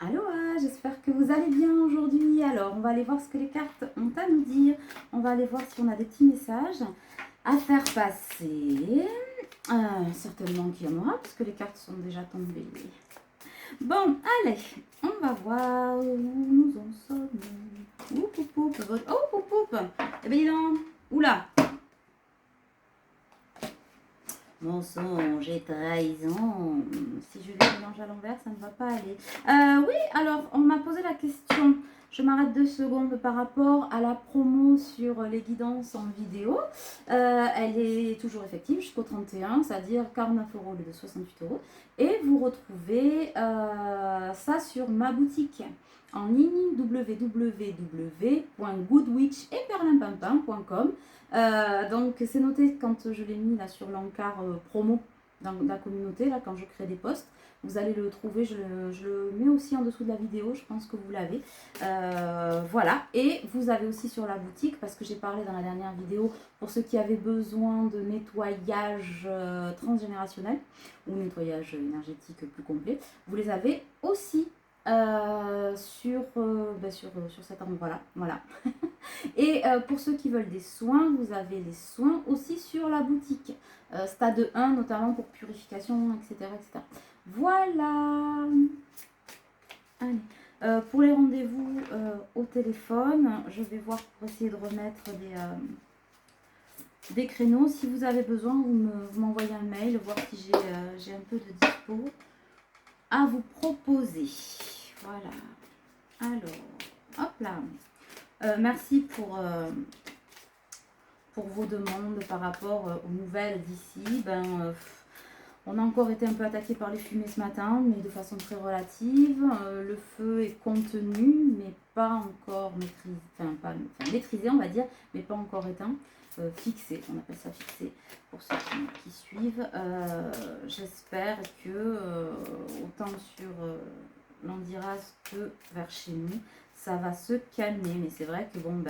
Aloha, j'espère que vous allez bien aujourd'hui. Alors, on va aller voir ce que les cartes ont à nous dire. On va aller voir si on a des petits messages à faire passer. Certainement qu'il y en aura, parce que les cartes sont déjà tombées. Bon, allez, on va voir où nous en sommes. Oup, oup, oup, oh, oup, oup. Eh bien, dis donc, oula. Mensonge et trahison. Si je les mélange à l'envers, ça ne va pas aller. Oui, alors, on m'a posé la question. Je m'arrête 2 secondes par rapport à la promo sur les guidances en vidéo. Elle est toujours effective jusqu'au 31, c'est-à-dire 49 € au lieu de 68 €. Et vous retrouvez ça sur ma boutique en ligne www.goodwitch et perlimpinpin.com. Donc c'est noté quand je l'ai mis là sur l'encart promo dans la communauté, là quand je crée des posts. Vous allez le trouver, je le mets aussi en dessous de la vidéo, je pense que vous l'avez. Voilà, et vous avez aussi sur la boutique, parce que j'ai parlé dans la dernière vidéo, pour ceux qui avaient besoin de nettoyage transgénérationnel ou nettoyage énergétique plus complet, vous les avez aussi sur cet endroit-là. Voilà. Et pour ceux qui veulent des soins, vous avez les soins aussi sur la boutique. Stade 1, notamment pour purification, etc. etc. Voilà. Allez. Pour les rendez-vous au téléphone, je vais voir pour essayer de remettre des créneaux. Si vous avez besoin, vous m'envoyez un mail, voir si j'ai un peu de dispo à vous proposer. Voilà. Alors, hop là. Merci pour vos demandes par rapport aux nouvelles d'ici. On a encore été un peu attaqué par les fumées ce matin, mais de façon très relative. Le feu est contenu, mais pas encore maîtrisé, enfin maîtrisé on va dire, mais pas encore éteint. Fixé, on appelle ça fixé pour ceux qui suivent. J'espère que autant sur l'Andiras que vers chez nous, ça va se calmer. Mais c'est vrai que bon,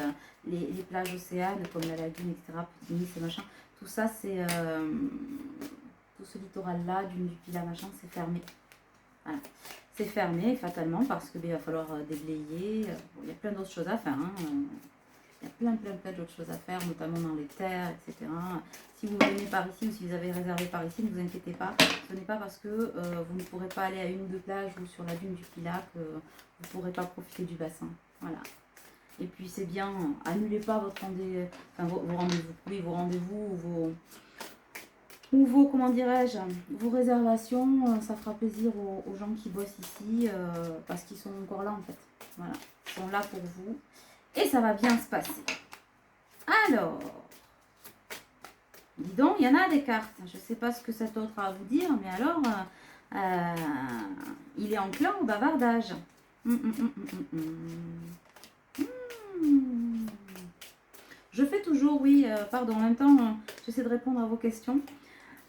les plages océanes comme la lagune, etc., Petit-Nice et machin, tout ça c'est tout ce littoral-là, du Pilat, machin, c'est fermé. Voilà. C'est fermé fatalement parce qu'il va falloir déblayer. Il y a plein d'autres choses à faire. Hein. Il y a plein d'autres choses à faire, notamment dans les terres, etc. Si vous venez par ici ou si vous avez réservé par ici, ne vous inquiétez pas. Ce n'est pas parce que vous ne pourrez pas aller à une ou deux plages ou sur la dune du Pilat que vous ne pourrez pas profiter du bassin. Voilà. Et puis c'est bien, annulez pas votre vos rendez-vous. Oui, vos rendez-vous ou vos, comment dirais-je, vos réservations, ça fera plaisir aux gens qui bossent ici, parce qu'ils sont encore là en fait. Voilà, ils sont là pour vous. Et ça va bien se passer. Alors, dis donc, il y en a des cartes. Je ne sais pas ce que cet autre a à vous dire, mais alors, il est enclin au bavardage. Je fais toujours, oui, pardon, en même temps, j'essaie de répondre à vos questions.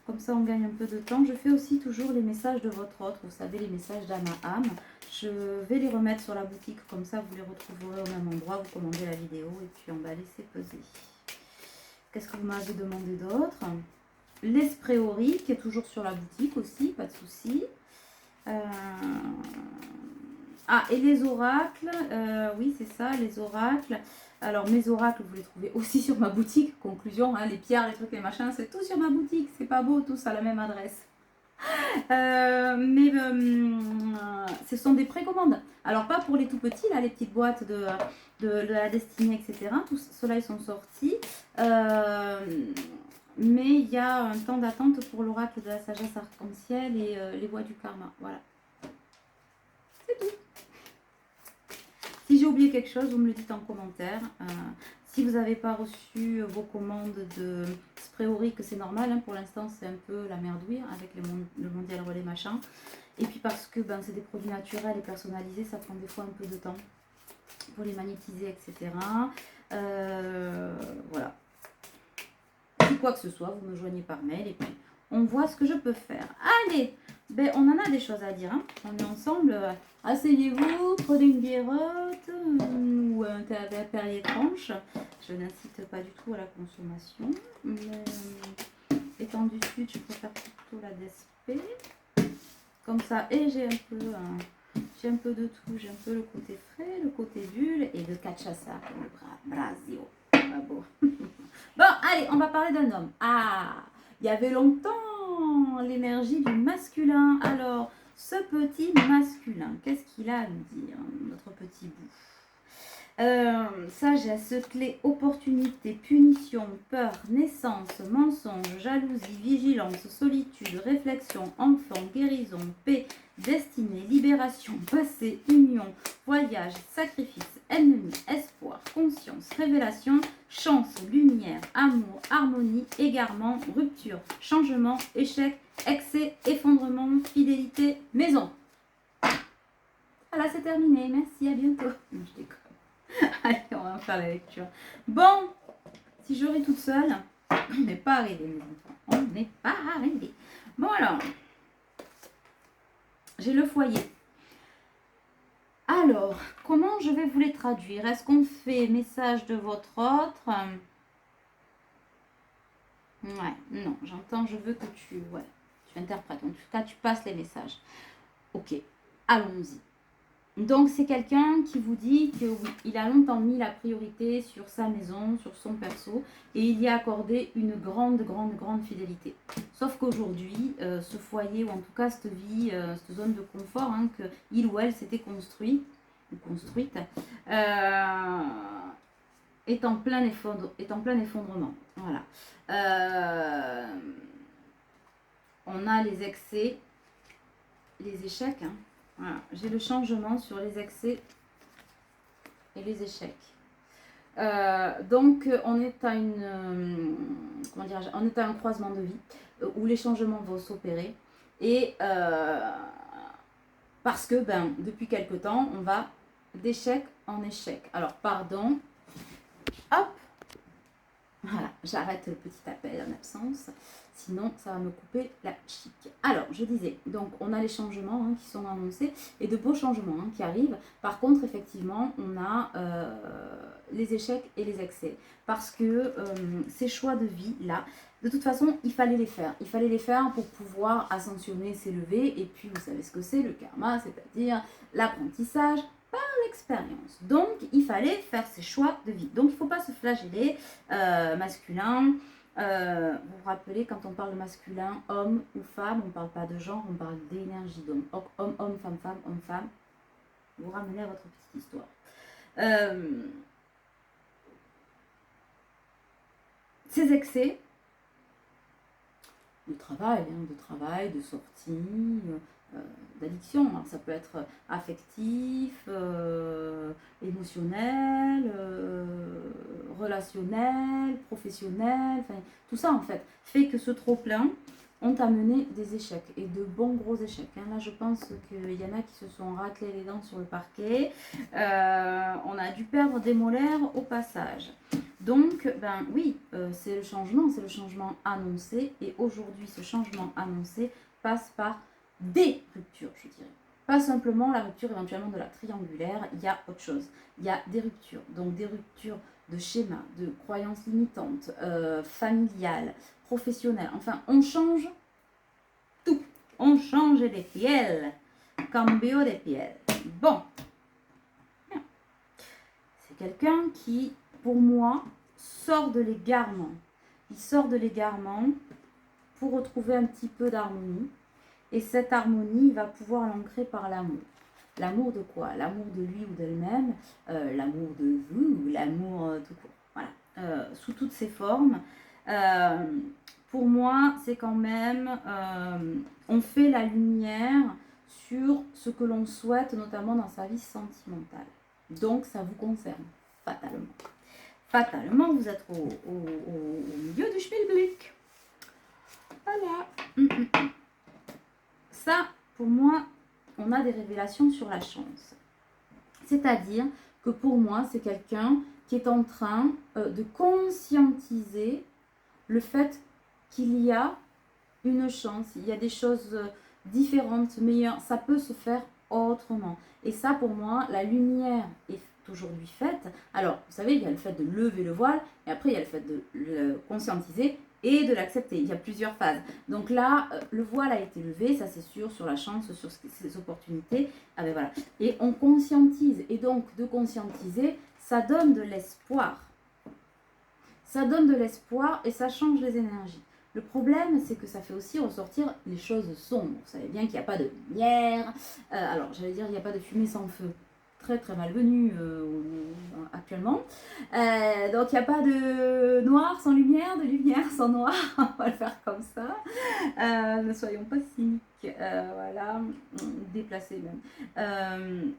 Comme ça, on gagne un peu de temps. Je fais aussi toujours les messages de votre autre. Vous savez, les messages d'âme à âme. Je vais les remettre sur la boutique. Comme ça, vous les retrouverez au même endroit. Vous commandez la vidéo et puis on va laisser peser. Qu'est-ce que vous m'avez demandé d'autre? L'espréorie qui est toujours sur la boutique aussi, pas de souci. Ah, et les oracles. Oui, c'est ça, les oracles. Alors, mes oracles, vous les trouvez aussi sur ma boutique. Conclusion, hein, les pierres, les trucs, les machins, c'est tout sur ma boutique. C'est pas beau, tous à la même adresse. Ce sont des précommandes. Alors, pas pour les tout petits, là, les petites boîtes de la destinée, etc. Tous ceux-là, ils sont sortis. Mais il y a un temps d'attente pour l'oracle de la sagesse arc-en-ciel et les voies du karma. Voilà. C'est tout. Si j'ai oublié quelque chose, vous me le dites en commentaire. Si vous n'avez pas reçu vos commandes de Spréorie, que c'est normal, hein, pour l'instant c'est un peu la merdouille avec le mondial relais machin. Et puis parce que c'est des produits naturels et personnalisés, ça prend des fois un peu de temps pour les magnétiser, etc. Voilà. Si quoi que ce soit, vous me joignez par mail et puis on voit ce que je peux faire. Allez, on en a des choses à dire. Hein. On est ensemble. Asseyez-vous, prenez une bièreute ou un Perrier tranche. Je n'incite pas du tout à la consommation. Mais étant du sud, je préfère plutôt la DSP. Comme ça, et j'ai un peu J'ai un peu de tout. J'ai un peu le côté frais, le côté bulle et de cachaça, le Brasil. Ah bon. Bon, allez, on va parler d'un homme. Ah, il y avait longtemps l'énergie du masculin. Alors, ce petit masculin, qu'est-ce qu'il a à nous dire, notre petit bout? Sagesse, clé, opportunité, punition, peur, naissance, mensonge, jalousie, vigilance, solitude, réflexion, enfant, guérison, paix, destinée, libération, passé, union, voyage, sacrifice, ennemi, espoir, conscience, révélation, chance, lumière, amour, harmonie, égarement, rupture, changement, échec, excès, effondrement, fidélité, maison. Voilà, c'est terminé. Merci, à bientôt. Je déconne. Allez, on va faire la lecture. Bon, si je ris toute seule, on n'est pas arrivé, mes enfants. On n'est pas arrivé. Bon, alors, j'ai le foyer. Alors, comment je vais vous les traduire? Est-ce qu'on fait message de votre autre? Ouais, non, j'entends, je veux que tu interprètes. En tout cas, tu passes les messages. Ok, allons-y. Donc, c'est quelqu'un qui vous dit que oui, il a longtemps mis la priorité sur sa maison, sur son perso, et il y a accordé une grande fidélité. Sauf qu'aujourd'hui, ce foyer, ou en tout cas cette vie, cette zone de confort, que il ou elle s'était construite, est en plein effondrement. Voilà. On a les excès, les échecs, Voilà. J'ai le changement sur les excès et les échecs. Donc, on est à on est à un croisement de vie où les changements vont s'opérer. Et parce que, depuis quelque temps, on va d'échec en échec. Alors, pardon. Hop. Voilà, j'arrête le petit appel en absence. Sinon, ça va me couper la chic. Alors, je disais, donc on a les changements qui sont annoncés et de beaux changements qui arrivent. Par contre, effectivement, on a les échecs et les excès. Parce que ces choix de vie-là, de toute façon, il fallait les faire. Il fallait les faire pour pouvoir ascensionner, s'élever. Et puis, vous savez ce que c'est, le karma, c'est-à-dire l'apprentissage par l'expérience. Donc, il fallait faire ses choix de vie. Donc, il ne faut pas se flageller, masculin. Vous vous rappelez, quand on parle de masculin, homme ou femme, on ne parle pas de genre, on parle d'énergie. Donc, homme, femme, homme, femme. Vous ramenez à votre petite histoire. Ces excès de travail, de sortie, d'addiction. Alors, ça peut être affectif, émotionnel, relationnel, professionnel, enfin, tout ça en fait fait que ce trop-plein ont amené des échecs et de bons gros échecs. Là, je pense qu'il y en a qui se sont raclés les dents sur le parquet. On a dû perdre des molaires au passage. Donc, oui, c'est le changement annoncé. Et aujourd'hui, ce changement annoncé passe par des ruptures, je dirais. Pas simplement la rupture éventuellement de la triangulaire, il y a autre chose. Il y a des ruptures. Donc, des ruptures de schémas, de croyances limitantes, familiales, professionnelles. Enfin, on change tout. On change des piels. Cambio de piel. Bon. C'est quelqu'un qui, pour moi, sort de l'égarement. Il sort de l'égarement pour retrouver un petit peu d'harmonie. Et cette harmonie, il va pouvoir l'ancrer par l'amour. L'amour de quoi? L'amour de lui ou d'elle-même, l'amour de vous, l'amour tout court. Voilà. Sous toutes ses formes. Pour moi, c'est quand même, on fait la lumière sur ce que l'on souhaite, notamment dans sa vie sentimentale. Donc, ça vous concerne, fatalement. Fatalement, vous êtes au milieu du Spielblick. Voilà. Ça, pour moi, on a des révélations sur la chance. C'est-à-dire que pour moi, c'est quelqu'un qui est en train de conscientiser le fait qu'il y a une chance, il y a des choses différentes, meilleures. Ça peut se faire autrement. Et ça, pour moi, la lumière est aujourd'hui faite. Alors, vous savez, il y a le fait de lever le voile, et après, il y a le fait de le conscientiser et de l'accepter. Il y a plusieurs phases. Donc là, le voile a été levé, ça c'est sûr, sur la chance, sur ces opportunités. Ah ben voilà. Et on conscientise. Et donc, de conscientiser, ça donne de l'espoir. Ça donne de l'espoir et ça change les énergies. Le problème, c'est que ça fait aussi ressortir les choses sombres. Vous savez bien qu'il n'y a pas de lumière. Alors, j'allais dire, il n'y a pas de fumée sans feu. Très, très malvenu actuellement. Donc, il n'y a pas de noir sans lumière, de lumière sans noir. On va le faire comme ça. Ne soyons pas cyniques. Voilà, déplacés même.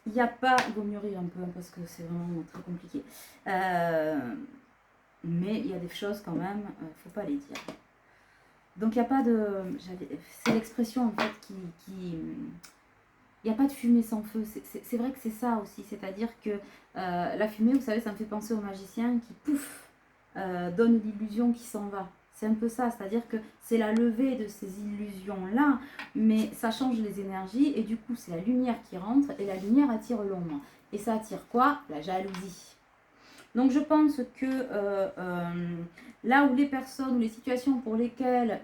Il n'y a pas, il vaut mieux rire un peu hein, parce que c'est vraiment très compliqué. Mais il y a des choses quand même, il ne faut pas les dire. Donc il n'y a pas de, c'est l'expression en fait il n'y a pas de fumée sans feu. C'est vrai que c'est ça aussi, c'est-à-dire que la fumée, vous savez, ça me fait penser au magicien qui pouf, donne l'illusion qui s'en va. C'est un peu ça, c'est-à-dire que c'est la levée de ces illusions-là, mais ça change les énergies et du coup c'est la lumière qui rentre et la lumière attire l'ombre. Et ça attire quoi? La jalousie. Donc je pense que là où les personnes ou les situations pour lesquelles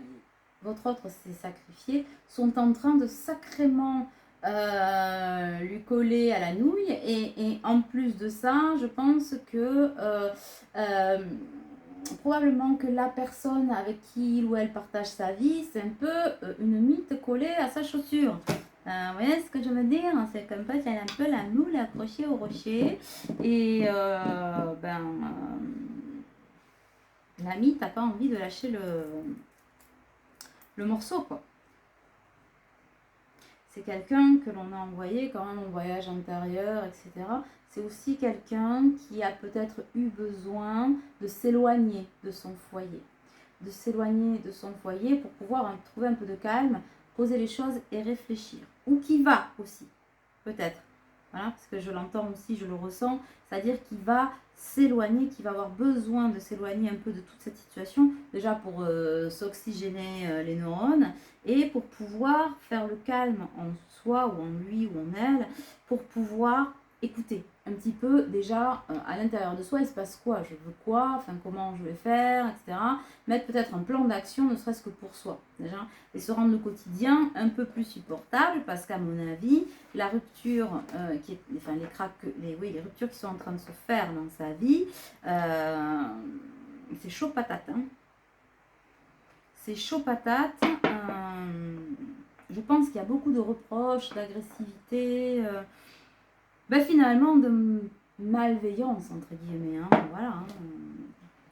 votre autre s'est sacrifié sont en train de sacrément lui coller à la nouille et en plus de ça, je pense que probablement que la personne avec qui il ou elle partage sa vie, c'est un peu une mythe collée à sa chaussure. Vous voyez ce que je veux dire? C'est comme ça qu'il y a un peu la moule accrochée au rocher. Et la mythe n'a pas envie de lâcher le morceau, quoi. C'est quelqu'un que l'on a envoyé quand même en voyage intérieur, etc. C'est aussi quelqu'un qui a peut-être eu besoin de s'éloigner de son foyer. De s'éloigner de son foyer pour pouvoir trouver un peu de calme, poser les choses et réfléchir. Ou qui va aussi, peut-être. Voilà, parce que je l'entends aussi, je le ressens. C'est-à-dire qu'il va s'éloigner, qu'il va avoir besoin de s'éloigner un peu de toute cette situation. Déjà pour s'oxygéner les neurones et pour pouvoir faire le calme en soi ou en lui ou en elle, pour pouvoir écouter un petit peu déjà à l'intérieur de soi, il se passe quoi, je veux quoi, enfin comment je vais faire, etc. Mettre peut-être un plan d'action, ne serait-ce que pour soi déjà, et se rendre le quotidien un peu plus supportable, parce qu'à mon avis, la rupture, les ruptures qui sont en train de se faire dans sa vie, c'est chaud patate. Hein. C'est chaud patate. Je pense qu'il y a beaucoup de reproches, d'agressivité, finalement de malveillance, entre guillemets. Hein, voilà. Hein.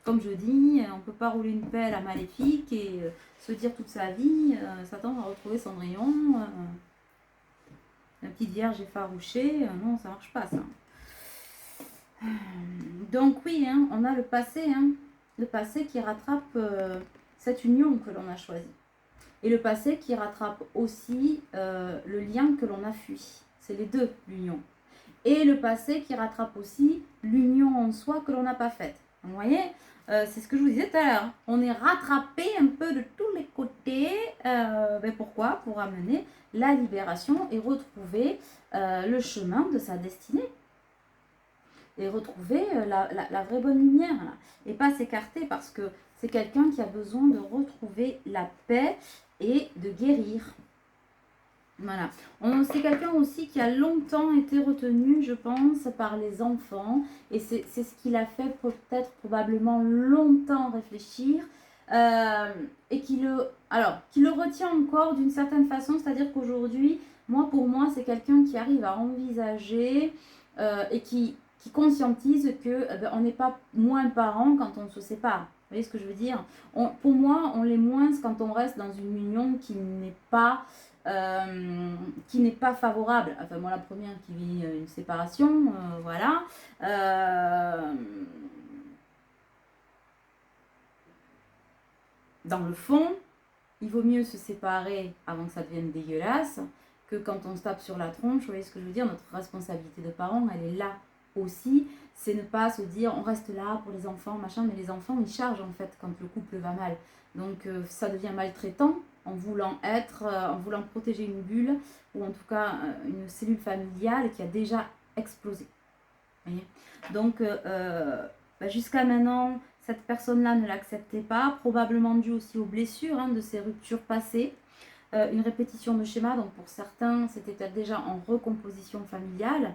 Comme je dis, on ne peut pas rouler une pelle à maléfique et se dire toute sa vie, s'attendre à retrouver Cendrillon, la petite vierge effarouchée. Non, ça ne marche pas, ça. Donc oui, hein, on a le passé. Hein, le passé qui rattrape cette union que l'on a choisie. Et le passé qui rattrape aussi le lien que l'on a fui. C'est les deux, l'union. Et le passé qui rattrape aussi l'union en soi que l'on n'a pas faite. Vous voyez, c'est ce que je vous disais tout à l'heure. On est rattrapé un peu de tous les côtés. Pourquoi? Pour amener la libération et retrouver le chemin de sa destinée. Et retrouver la vraie bonne lumière. Là. Et pas s'écarter parce que c'est quelqu'un qui a besoin de retrouver la paix et de guérir. Voilà. C'est quelqu'un aussi qui a longtemps été retenu, je pense, par les enfants. Et c'est ce qui l'a fait peut-être probablement longtemps réfléchir. Et qui le retient encore d'une certaine façon. C'est-à-dire qu'aujourd'hui, pour moi, c'est quelqu'un qui arrive à envisager et qui conscientise qu'on n'est pas moins parents quand on se sépare. Vous voyez ce que je veux dire? Pour moi, on l'est moins quand on reste dans une union qui n'est pas favorable. Enfin, moi, la première qui vit une séparation, voilà. Dans le fond, il vaut mieux se séparer avant que ça devienne dégueulasse que quand on se tape sur la tronche. Vous voyez ce que je veux dire? Notre responsabilité de parents, elle est là aussi. C'est ne pas se dire on reste là pour les enfants, machin, mais les enfants, ils chargent en fait quand le couple va mal. Donc ça devient maltraitant en voulant protéger une bulle ou en tout cas une cellule familiale qui a déjà explosé. Vous voyez? Donc jusqu'à maintenant, cette personne-là ne l'acceptait pas, probablement dû aussi aux blessures de ces ruptures passées. Une répétition de schéma, donc pour certains, c'était peut-être déjà en recomposition familiale.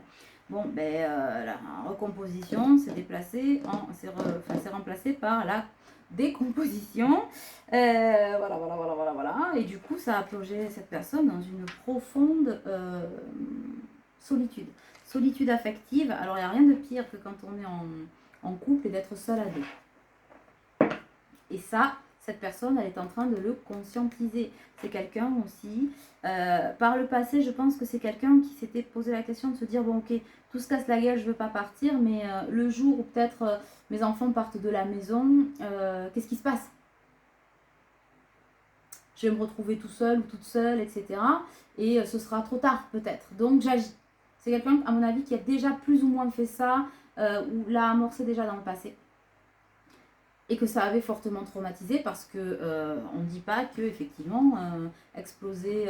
Bon, la recomposition s'est déplacée, c'est remplacé par la décomposition. Voilà. Et du coup, ça a plongé cette personne dans une profonde solitude. Solitude affective. Alors, il n'y a rien de pire que quand on est en couple et d'être seul à deux. Et ça, cette personne, elle est en train de le conscientiser. C'est quelqu'un aussi, par le passé, je pense que c'est quelqu'un qui s'était posé la question de se dire, bon ok, tout se casse la gueule, je ne veux pas partir, mais le jour où peut-être mes enfants partent de la maison, qu'est-ce qui se passe? Je vais me retrouver tout seul ou toute seule, etc. Et ce sera trop tard peut-être. Donc j'agis. C'est quelqu'un, à mon avis, qui a déjà plus ou moins fait ça, ou l'a amorcé déjà dans le passé. Et que ça avait fortement traumatisé parce que on ne dit pas que effectivement exploser,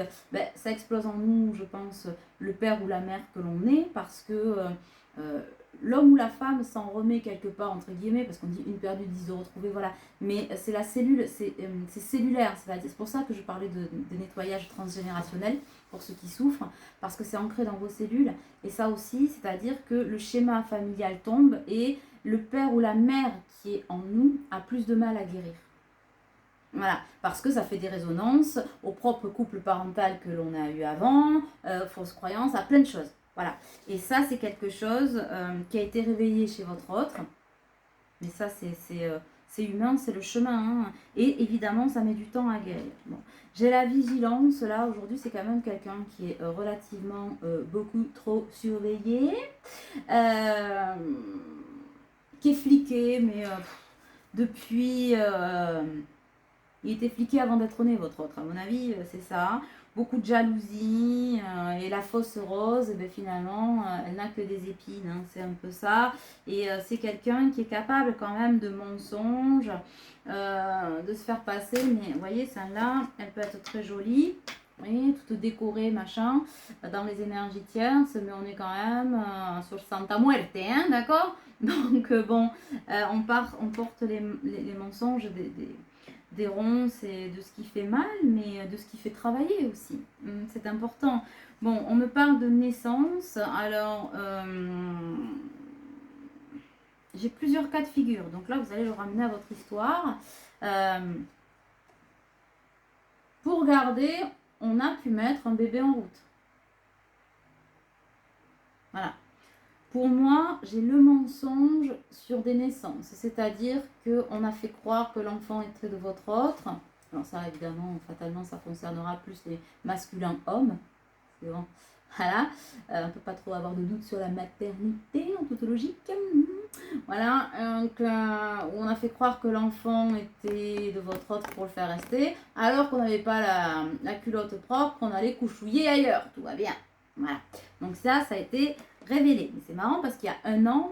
ça explose en nous, je pense, le père ou la mère que l'on est, parce que l'homme ou la femme s'en remet quelque part entre guillemets, parce qu'on dit une perdue, 10 de retrouvée, voilà. Mais c'est la cellule, c'est cellulaire, c'est pour ça que je parlais de nettoyage transgénérationnel pour ceux qui souffrent, parce que c'est ancré dans vos cellules. Et ça aussi, c'est-à-dire que le schéma familial tombe et le père ou la mère qui est en nous a plus de mal à guérir. Voilà, parce que ça fait des résonances au propre couple parental que l'on a eu avant, fausses croyances, à plein de choses. Voilà, et ça c'est quelque chose qui a été réveillé chez votre autre, mais ça c'est humain, c'est le chemin, et évidemment ça met du temps à guérir. Bon. J'ai la vigilance, là aujourd'hui c'est quand même quelqu'un qui est relativement beaucoup trop surveillé, qui est fliqué, mais depuis... il était fliqué avant d'être né, votre autre. À mon avis, c'est ça. Beaucoup de jalousie et la fausse rose, finalement, elle n'a que des épines. C'est un peu ça. Et c'est quelqu'un qui est capable quand même de mensonges, de se faire passer. Mais vous voyez, celle-là, elle peut être très jolie. Vous voyez, toute décorée, machin, dans les énergies tierces. Mais on est quand même sur Santa Muerte, d'accord? Donc, bon, on porte les mensonges des ronces et de ce qui fait mal, mais de ce qui fait travailler aussi. C'est important. Bon, on me parle de naissance. Alors, j'ai plusieurs cas de figure. Donc là, vous allez le ramener à votre histoire. Pour garder, on a pu mettre un bébé en route. Voilà. Pour moi, j'ai le mensonge sur des naissances. C'est-à-dire qu'on a fait croire que l'enfant était de votre autre. Alors ça, évidemment, fatalement, ça concernera plus les masculins hommes. C'est bon. Voilà. On ne peut pas trop avoir de doute sur la maternité, en toute logique. Voilà. Donc, on a fait croire que l'enfant était de votre autre pour le faire rester. Alors qu'on n'avait pas la culotte propre, on allait couchouiller ailleurs. Tout va bien. Voilà. Donc ça a été révélé. Mais c'est marrant parce qu'il y a un an,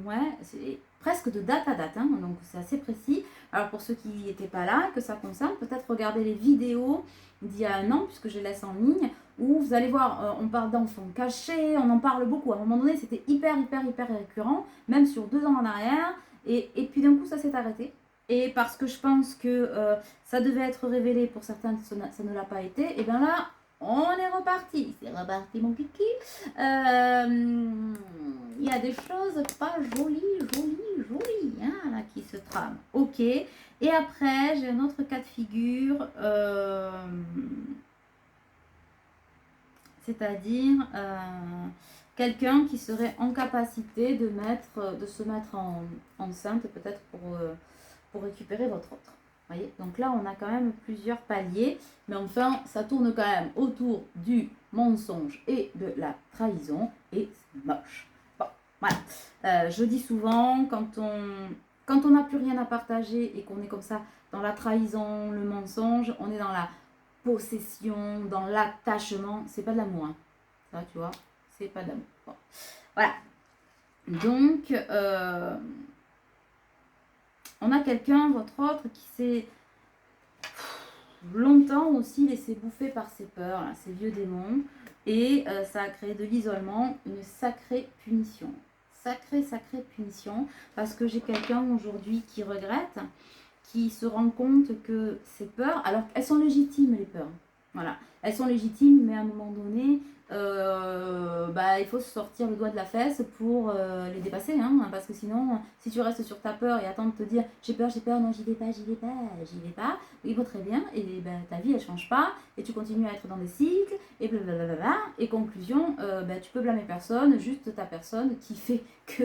ouais, c'est presque de date à date, donc c'est assez précis. Alors pour ceux qui n'étaient pas là, que ça concerne, peut-être regarder les vidéos d'il y a un an, puisque je laisse en ligne, où vous allez voir, on parle d'enfants cachés, on en parle beaucoup. À un moment donné, c'était hyper récurrent, même sur 2 ans en arrière, et puis d'un coup, ça s'est arrêté. Et parce que je pense que ça devait être révélé pour certains, ça ne l'a pas été, et bien là, on est reparti. C'est reparti mon kiki. Il y a des choses pas jolies, là, qui se trament. Ok. Et après, j'ai un autre cas de figure. C'est-à-dire quelqu'un qui serait en capacité de se mettre enceinte, peut-être pour récupérer votre autre. Voyez, donc là, on a quand même plusieurs paliers, mais enfin, ça tourne quand même autour du mensonge et de la trahison, et c'est moche. Bon, voilà. Je dis souvent, quand on n'a plus rien à partager et qu'on est comme ça dans la trahison, le mensonge, on est dans la possession, dans l'attachement, c'est pas de l'amour. Ça, tu vois, c'est pas de l'amour. Bon. Voilà. Donc, on a quelqu'un, votre autre, qui s'est longtemps aussi laissé bouffer par ses peurs, ces vieux démons, et ça a créé de l'isolement, une sacrée punition. sacrée punition, parce que j'ai quelqu'un aujourd'hui qui regrette, qui se rend compte que ces peurs, alors elles sont légitimes les peurs, voilà, elles sont légitimes, mais à un moment donné, il faut se sortir le doigt de la fesse pour les dépasser, hein, parce que sinon, si tu restes sur ta peur et attends de te dire j'ai peur, non j'y vais pas, oui bon très bien, et ben, ta vie elle change pas, et tu continues à être dans des cycles, et blablabla, et conclusion, tu peux blâmer personne, juste ta personne qui fait que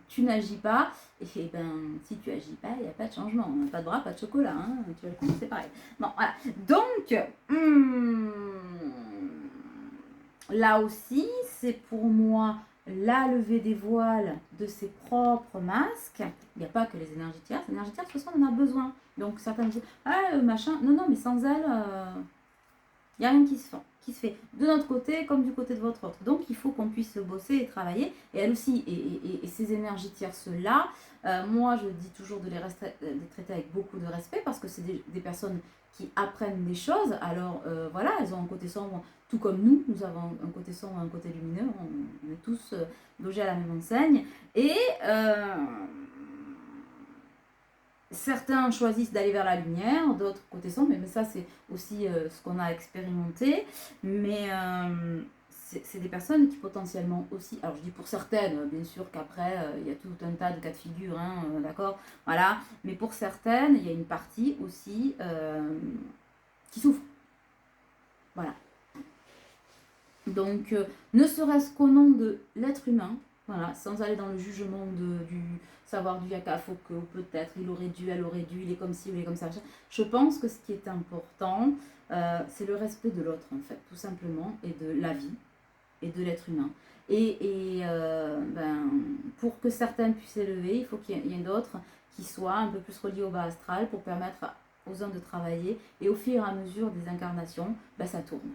tu n'agis pas, et ben si tu agis pas, il n'y a pas de changement, pas de bras, pas de chocolat, hein, tu vas le comprendre, c'est pareil. Bon voilà, donc là aussi, c'est pour moi la levée des voiles de ses propres masques. Il n'y a pas que les énergies tierces. Les énergies tierces, de toute façon, on en a besoin. Donc certains me disent, ah, machin. Non, mais sans elles, il n'y a rien qui se fait. De notre côté, comme du côté de votre autre. Donc il faut qu'on puisse bosser et travailler. Et elle aussi, et ces énergies tierces-là, moi je dis toujours de les traiter avec beaucoup de respect parce que c'est des personnes qui apprennent des choses. Alors voilà, elles ont un côté sombre, tout comme nous avons un côté sombre, un côté lumineux. On est tous logés à la même enseigne. Et certains choisissent d'aller vers la lumière, d'autres côté sombre, mais ça c'est aussi ce qu'on a expérimenté. Mais c'est des personnes qui potentiellement aussi, alors je dis pour certaines, bien sûr qu'après il y a tout un tas de cas de figure, hein, d'accord, voilà, mais pour certaines, il y a une partie aussi qui souffre. Voilà. Donc, ne serait-ce qu'au nom de l'être humain, voilà, sans aller dans le jugement du savoir du yaka, faut que peut-être il aurait dû, elle aurait dû, il est comme ci, il est comme ça. Je pense que ce qui est important, c'est le respect de l'autre, en fait, tout simplement, et de la vie, et de l'être humain. Et pour que certains puissent s'élever, il faut qu'il y ait d'autres qui soient un peu plus reliés au bas astral pour permettre aux uns de travailler, et au fur et à mesure des incarnations, ça tourne.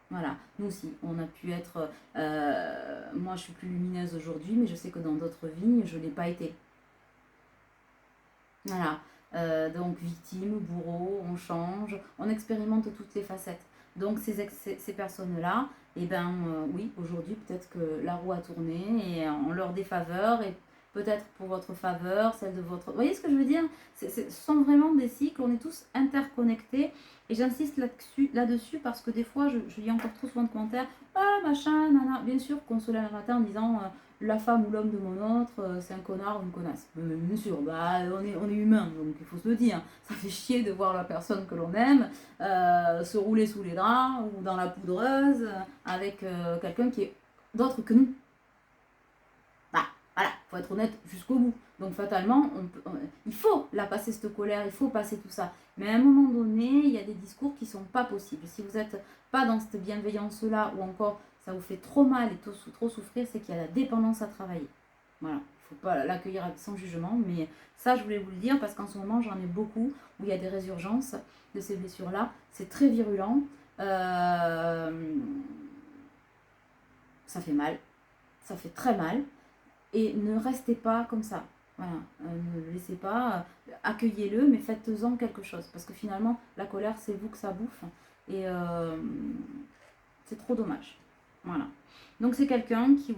Voilà, nous aussi, on a pu être... moi, je suis plus lumineuse aujourd'hui, mais je sais que dans d'autres vies, je ne l'ai pas été. Voilà, donc victime, bourreau, on change, on expérimente toutes les facettes. Donc ces personnes-là, oui, aujourd'hui, peut-être que la roue a tourné et en leur défaveur, et peut-être pour votre faveur, celle de votre... Vous voyez ce que je veux dire? Ce sont vraiment des cycles, on est tous interconnectés. Et j'insiste là-dessus parce que des fois, je lis encore trop souvent de commentaires. Ah, machin, nana. Bien sûr qu'on se lève le matin en disant la femme ou l'homme de mon autre, c'est un connard ou une connasse. Bien sûr, on est humain, donc il faut se le dire. Ça fait chier de voir la personne que l'on aime se rouler sous les draps ou dans la poudreuse avec quelqu'un qui est d'autre que nous. Voilà, il faut être honnête jusqu'au bout. Donc fatalement, il faut la passer cette colère, il faut passer tout ça. Mais à un moment donné, il y a des discours qui ne sont pas possibles. Si vous n'êtes pas dans cette bienveillance-là, ou encore ça vous fait trop mal et trop souffrir, c'est qu'il y a la dépendance à travailler. Voilà, il ne faut pas l'accueillir sans jugement. Mais ça, je voulais vous le dire parce qu'en ce moment, j'en ai beaucoup où il y a des résurgences de ces blessures-là. C'est très virulent. Ça fait mal. Ça fait très mal. Et ne restez pas comme ça. Voilà, ne le laissez pas, accueillez-le, mais faites-en quelque chose. Parce que finalement, la colère, c'est vous que ça bouffe. Et c'est trop dommage. Voilà. Donc c'est quelqu'un qui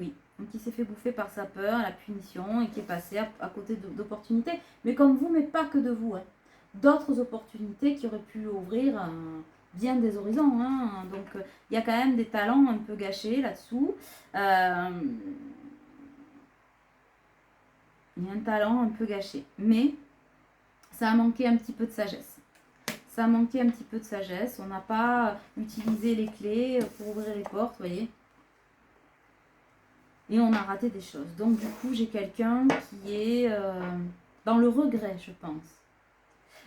s'est fait bouffer par sa peur, la punition, et qui est passé à côté d'opportunités. Mais comme vous, mais pas que de vous. Hein. D'autres opportunités qui auraient pu ouvrir bien des horizons. Hein. Donc il y a quand même des talents un peu gâchés là-dessous. Il y a un talent un peu gâché. Mais ça a manqué un petit peu de sagesse. Ça a manqué un petit peu de sagesse. On n'a pas utilisé les clés pour ouvrir les portes, vous voyez. Et on a raté des choses. Donc du coup, j'ai quelqu'un qui est dans le regret, je pense.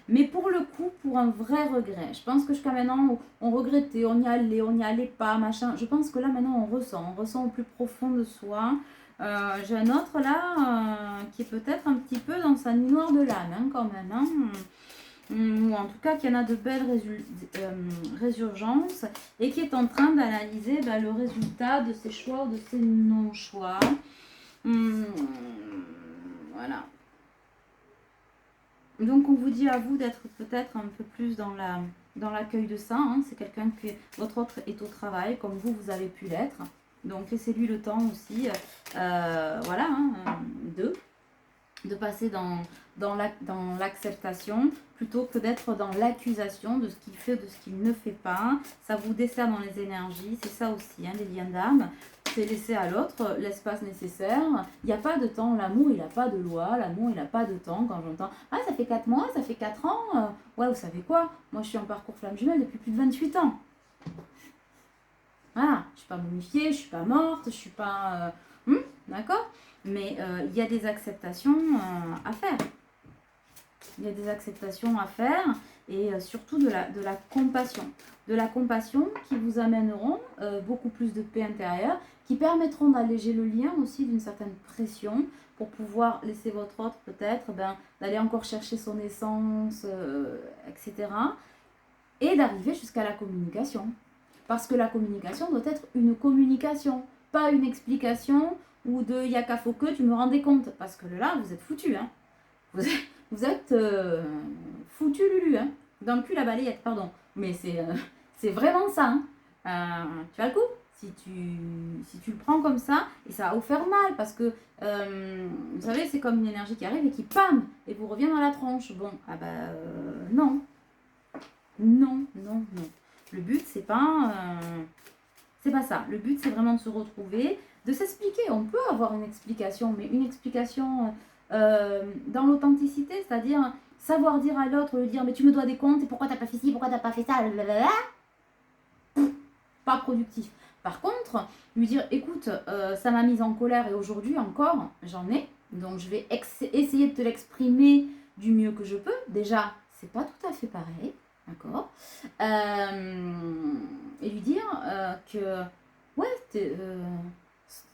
Mais pour le coup, pour un vrai regret. Je pense que jusqu'à maintenant, on regrettait, on n'y allait pas, machin. Je pense que là, maintenant, on ressent au plus profond de soi. J'ai un autre là qui est peut-être un petit peu dans sa nuit noire de l'âme, hein, quand même. Hein. Ou en tout cas qui en a de belles résurgences et qui est en train d'analyser le résultat de ses choix ou de ses non-choix. Voilà. Donc on vous dit à vous d'être peut-être un peu plus dans l'accueil de ça. Hein. C'est quelqu'un que votre autre est au travail, comme vous avez pu l'être. Donc laissez-lui le temps aussi, voilà, hein, de passer dans l'acceptation plutôt que d'être dans l'accusation de ce qu'il fait, de ce qu'il ne fait pas. Ça vous dessert dans les énergies, c'est ça aussi, hein, les liens d'âme. C'est laisser à l'autre l'espace nécessaire. Il n'y a pas de temps, l'amour il n'a pas de loi, l'amour il n'a pas de temps. Quand j'entends « Ah ça fait 4 mois, ça fait 4 ans ouais vous savez quoi, moi je suis en parcours flamme jumelle depuis plus de 28 ans. Voilà, je ne suis pas momifiée, je ne suis pas morte, je ne suis pas... d'accord. Mais il y a des acceptations à faire. Il y a des acceptations à faire et surtout de la compassion. De la compassion qui vous amèneront beaucoup plus de paix intérieure, qui permettront d'alléger le lien aussi d'une certaine pression pour pouvoir laisser votre autre peut-être d'aller encore chercher son essence, etc. Et d'arriver jusqu'à la communication. Parce que la communication doit être une communication, pas une explication ou de yaka faut que tu me rendais compte. Parce que là, vous êtes foutu. Hein. Vous êtes foutu Lulu. Hein. Dans le cul la balayette, pardon. Mais c'est vraiment ça. Hein. Tu as le coup si tu le prends comme ça, et ça va vous faire mal. Parce que, vous savez, c'est comme une énergie qui arrive et qui pam et vous revient dans la tronche. Bon, non. Non, non, non. Le but, c'est pas ça. Le but, c'est vraiment de se retrouver, de s'expliquer. On peut avoir une explication, mais une explication dans l'authenticité, c'est-à-dire savoir dire à l'autre, lui dire, mais tu me dois des comptes, et pourquoi t'as pas fait ci, pourquoi t'as pas fait ça, blablabla. Pas productif. Par contre, lui dire, écoute, ça m'a mise en colère et aujourd'hui encore, j'en ai, donc je vais essayer de te l'exprimer du mieux que je peux. Déjà, c'est pas tout à fait pareil. D'accord. Et lui dire que ouais,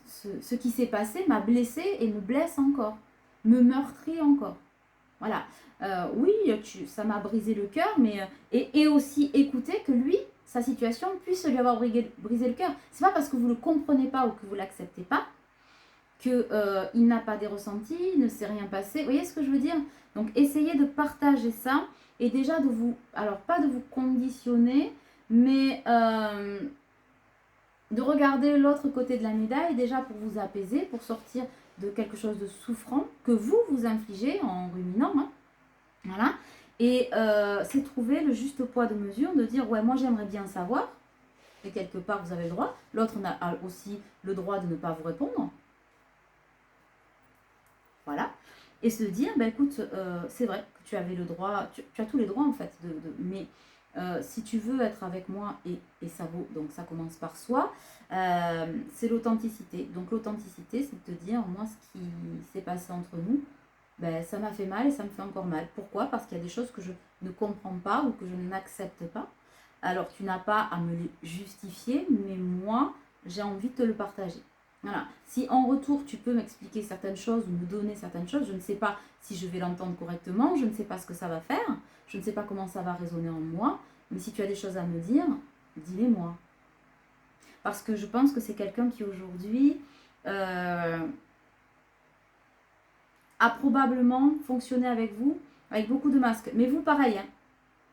ce qui s'est passé m'a blessé et me blesse encore, me meurtrit encore. Voilà. Oui, ça m'a brisé le cœur, mais et aussi écouter que lui, sa situation puisse lui avoir brisé le cœur. C'est pas parce que vous ne le comprenez pas ou que vous l'acceptez pas que il n'a pas des ressentis, il ne s'est rien passé. Vous voyez ce que je veux dire? Donc essayez de partager ça. Et déjà de vous, alors pas de vous conditionner, mais de regarder l'autre côté de la médaille, déjà pour vous apaiser, pour sortir de quelque chose de souffrant que vous infligez en ruminant. Hein. Voilà. Et c'est trouver le juste poids de mesure, de dire, ouais, moi j'aimerais bien savoir, et quelque part vous avez le droit, l'autre a aussi le droit de ne pas vous répondre. Voilà. Et se dire, écoute, c'est vrai que tu avais le droit, tu as tous les droits en fait, mais si tu veux être avec moi, et ça vaut, donc ça commence par soi, c'est l'authenticité. Donc l'authenticité, c'est de te dire, moi, ce qui s'est passé entre nous, ça m'a fait mal et ça me fait encore mal. Pourquoi? Parce qu'il y a des choses que je ne comprends pas ou que je n'accepte pas. Alors tu n'as pas à me les justifier, mais moi, j'ai envie de te le partager. Voilà. Si en retour tu peux m'expliquer certaines choses ou me donner certaines choses, je ne sais pas si je vais l'entendre correctement, je ne sais pas ce que ça va faire, je ne sais pas comment ça va résonner en moi, mais si tu as des choses à me dire, dis-les-moi. Parce que je pense que c'est quelqu'un qui aujourd'hui a probablement fonctionné avec vous avec beaucoup de masques. Mais vous pareil, hein.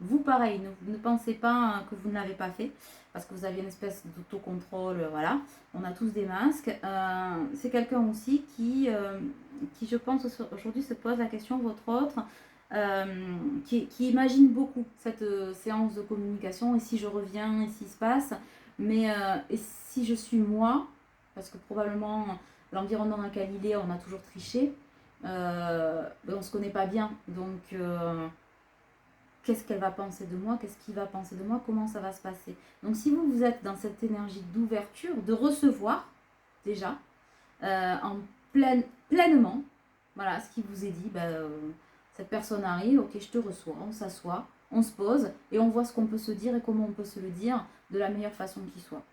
Vous pareil, ne pensez pas que vous ne l'avez pas fait, parce que vous aviez une espèce d'autocontrôle, voilà. On a tous des masques. C'est quelqu'un aussi qui, je pense, aujourd'hui se pose la question, votre autre, qui imagine beaucoup cette séance de communication, et si je reviens, et s'il se passe, mais et si je suis moi, parce que probablement l'environnement dans lequel il est, on a toujours triché, on ne se connaît pas bien, donc... qu'est-ce qu'elle va penser de moi, qu'est-ce qu'il va penser de moi, comment ça va se passer. Donc si vous êtes dans cette énergie d'ouverture, de recevoir déjà, pleinement, voilà ce qui vous est dit, cette personne arrive, ok je te reçois, on s'assoit, on se pose et on voit ce qu'on peut se dire et comment on peut se le dire de la meilleure façon qui soit.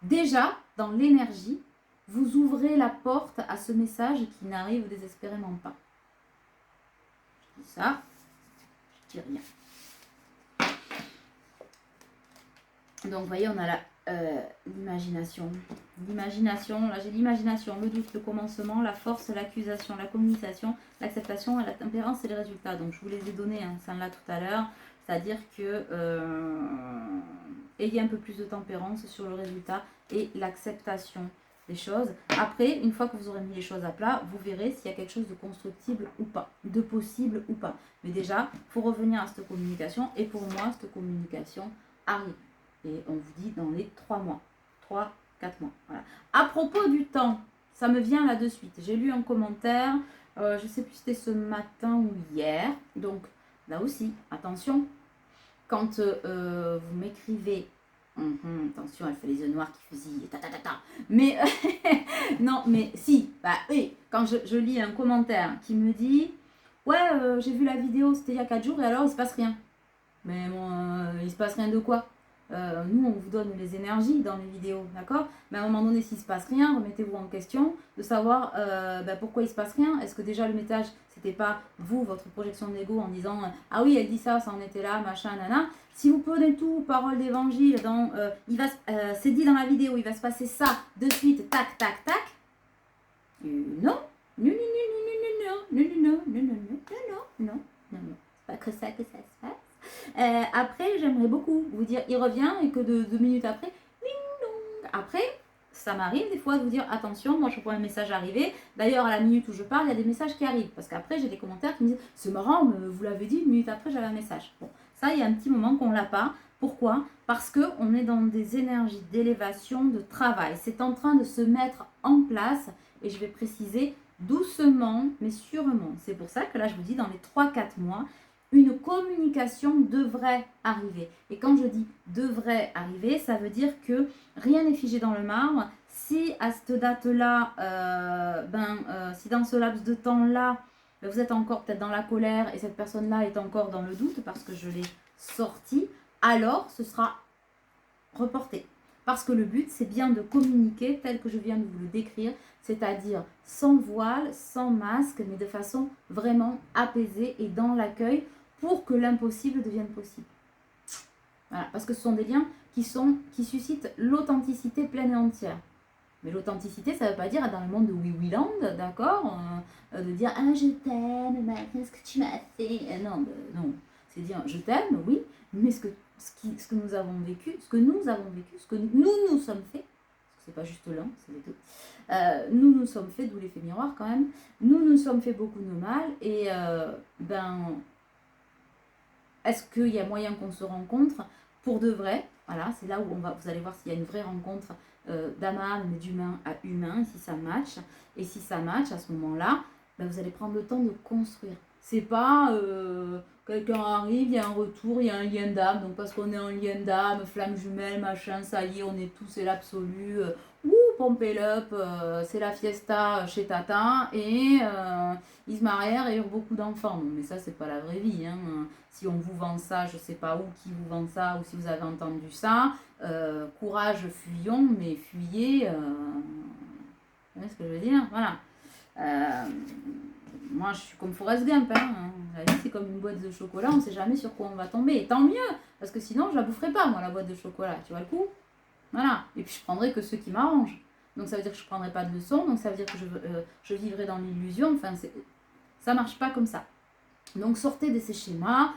Déjà, dans l'énergie, vous ouvrez la porte à ce message qui n'arrive désespérément pas. Je dis ça. Je dis rien. Donc, vous voyez, on a l'imagination. L'imagination, là j'ai l'imagination, le doute, le commencement, la force, l'accusation, la communication, l'acceptation, la tempérance et les résultats. Donc, je vous les ai donnés, hein, ça là tout à l'heure. C'est-à-dire que ayez un peu plus de tempérance sur le résultat et l'acceptation des choses. Après, une fois que vous aurez mis les choses à plat, vous verrez s'il y a quelque chose de constructible ou pas, de possible ou pas. Mais déjà, il faut revenir à cette communication. Et pour moi, cette communication arrive. Et on vous dit dans les 3 mois. 3-4 mois. Voilà. À propos du temps, ça me vient là de suite. J'ai lu un commentaire, je ne sais plus si c'était ce matin ou hier. Donc, là aussi, attention. Quand vous m'écrivez, attention, elle fait les yeux noirs qui fusillent, mais non, mais si, bah oui, quand je lis un commentaire qui me dit, ouais, j'ai vu la vidéo, c'était il y a 4 jours et alors il se passe rien. Mais bon, il se passe rien de quoi? Nous, on vous donne les énergies dans les vidéos, d'accord? Mais à un moment donné, s'il ne se passe rien, remettez-vous en question de savoir pourquoi il ne se passe rien. Est-ce que déjà le message, c'était pas vous, votre projection d'ego, en disant ah oui, elle dit ça, ça en était là, machin, nana. Si vous prenez tout, parole d'évangile, dans c'est dit dans la vidéo, il va se passer ça de suite, tac, tac, tac. Non, non, non, non, non, non, non, non, non, non, non, non, non, non, non, non, c'est pas que ça que ça se passe. Après, j'aimerais beaucoup vous dire, il revient et que 2 minutes après, ding dong. Après, ça m'arrive des fois de vous dire, attention, moi je vois un message arriver. D'ailleurs, à la minute où je parle, il y a des messages qui arrivent. Parce qu'après, j'ai des commentaires qui me disent, c'est marrant, mais vous l'avez dit, 1 minute après, j'avais un message. Bon, ça, il y a un petit moment qu'on l'a pas. Pourquoi? Parce qu'on est dans des énergies d'élévation, de travail. C'est en train de se mettre en place. Et je vais préciser doucement, mais sûrement. C'est pour ça que là, je vous dis, dans les 3-4 mois, une communication devrait arriver. Et quand je dis devrait arriver, ça veut dire que rien n'est figé dans le marbre. Si à cette date-là, si dans ce laps de temps-là, vous êtes encore peut-être dans la colère et cette personne-là est encore dans le doute parce que je l'ai sorti, alors ce sera reporté. Parce que le but, c'est bien de communiquer tel que je viens de vous le décrire, c'est-à-dire sans voile, sans masque, mais de façon vraiment apaisée et dans l'accueil pour que l'impossible devienne possible. Voilà, parce que ce sont des liens qui suscitent l'authenticité pleine et entière. Mais l'authenticité, ça ne veut pas dire dans le monde de Oui Land, d'accord, de dire ah je t'aime, mais qu'est-ce que tu m'as fait, non, non, c'est dire je t'aime, oui, mais ce que nous avons vécu, ce que nous nous sommes fait, parce que c'est pas juste l'un, c'est les deux. Nous sommes fait, d'où l'effet miroir quand même. Nous sommes fait beaucoup de mal et est-ce qu'il y a moyen qu'on se rencontre pour de vrai? Voilà, c'est là où vous allez voir s'il y a une vraie rencontre d'âme à âme, mais d'humain à humain, si ça match. Et si ça match, à ce moment-là, vous allez prendre le temps de construire. C'est pas quelqu'un arrive, il y a un retour, il y a un lien d'âme. Donc parce qu'on est en lien d'âme, flamme jumelle, machin, ça y est, on est tous, c'est l'absolu. Pompe it up, c'est la fiesta chez Tata. Et ils se marièrent et eurent beaucoup d'enfants. Mais ça, c'est pas la vraie vie. Hein. Si on vous vend ça, je sais pas où, qui vous vend ça, ou si vous avez entendu ça, courage, fuyons, mais fuyez. Vous voyez ce que je veux dire? Voilà. Moi, je suis comme Forrest Gump. Hein. La vie, c'est comme une boîte de chocolat. On ne sait jamais sur quoi on va tomber. Et tant mieux, parce que sinon, je la boufferai pas, moi, la boîte de chocolat. Tu vois le coup? Voilà. Et puis, je prendrai que ceux qui m'arrangent. Donc, ça veut dire que je ne prendrai pas de leçons. Donc, ça veut dire que je vivrai dans l'illusion. Enfin, ça ne marche pas comme ça. Donc, sortez de ces schémas.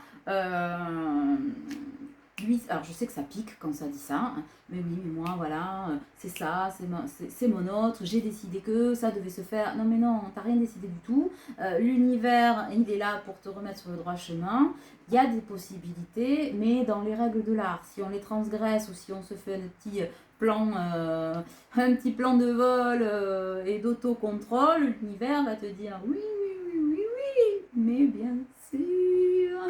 Lui, alors je sais que ça pique quand ça dit ça, hein, mais oui, mais moi, voilà, c'est ça, c'est mon autre, j'ai décidé que ça devait se faire. Non, mais non, t'as rien décidé du tout. L'univers, il est là pour te remettre sur le droit chemin. Il y a des possibilités, mais dans les règles de l'art, si on les transgresse ou si on se fait un petit plan de vol et d'autocontrôle, l'univers va te dire oui, oui, oui, oui, oui, mais bien sûr.